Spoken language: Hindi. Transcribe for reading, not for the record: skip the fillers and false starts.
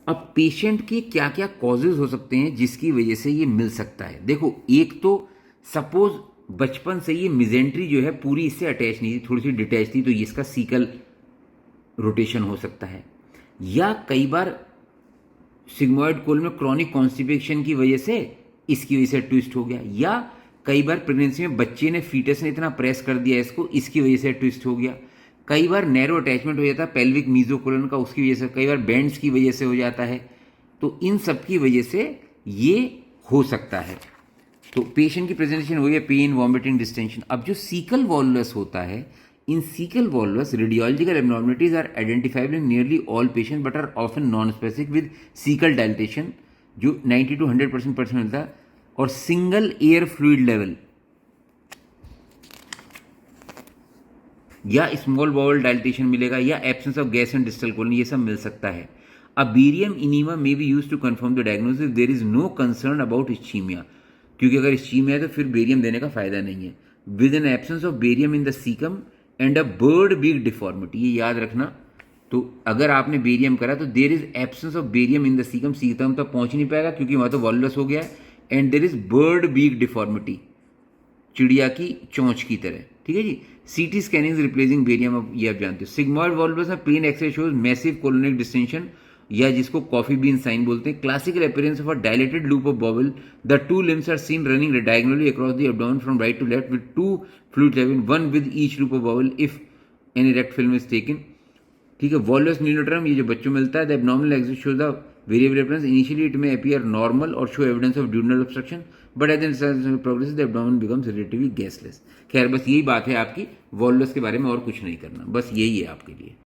अब पेशेंट के क्या क्या कॉजेज हो सकते हैं जिसकी वजह से ये मिल सकता है। देखो, एक तो सपोज बचपन से ये मिजेंट्री जो है पूरी इससे अटैच नहीं थी, थोड़ी सी डिटैच थी, तो ये इसका सीकल रोटेशन हो सकता है। या कई बार सिग्मोइड कोल में क्रॉनिक कॉन्स्टिपेशन की वजह से इसकी वजह से ट्विस्ट हो गया। या कई बार प्रेगनेंसी में बच्चे ने, फीटस ने इतना प्रेस कर दिया इसको, इसकी वजह से ट्विस्ट हो गया। कई बार नैरो अटैचमेंट हो जाता है पेल्विक मीजोकोलन का, उसकी वजह से। कई बार बैंड्स की वजह से हो जाता है। तो इन सब की वजह से ये हो सकता है। तो पेशेंट की प्रेजेंटेशन हो गया पेन, वॉमिटिंग, डिस्टेंशन। अब जो सीकल वॉलस होता है, in cecal volvulus, radiological abnormalities are identifiable in nearly all patients but are often non-specific with cecal dilatation जो 90 to 100% मिलता है, और सिंगल एयर फ्लूइड लेवल या स्मॉल बाउल डायलिटेशन मिलेगा, या absence of gas and distal colon, ये सब मिल सकता है। A barium enema may be use to confirm the diagnosis, there is no concern about ischemia, क्योंकि अगर इस्चीमिया है तो फिर बेरियम देने का फायदा नहीं है। With an absence of barium in the caecum and a bird beak deformity, ये याद रखना। तो अगर आपने बेरियम करा तो there is absence of barium in the caecum, caecum तक पहुंच नहीं पाएगा क्योंकि वहां तो वॉलस हो गया है। And there is bird beak deformity, चिड़िया की चोंच की तरह, ठीक है जी। सीटी स्कैनिंग रिप्लेसिंग बेरियम, अब ये आप जानते हो। सिग्मॉइड वॉल्वस में plain X-ray shows massive colonic distension, या जिसको कॉफी बीन साइन बोलते हैं। Classical appearance of a dilated loop of bowel, the two limbs are seen running diagonally across the abdomen from right to left with two fluid level, one with each loop of bowel if an erect film is taken, ठीक है। वॉलस न्यूनोट्रम, ये जो बच्चों में मिलता है। The abnormal axis show the variable appearance, initially it may appear normal और show evidence of duodenal obstruction, but as the progress the abdomen becomes relatively gasless. खैर, बस यही बात है आपकी वॉलस के बारे में, और कुछ नहीं करना, बस यही है आपके लिए।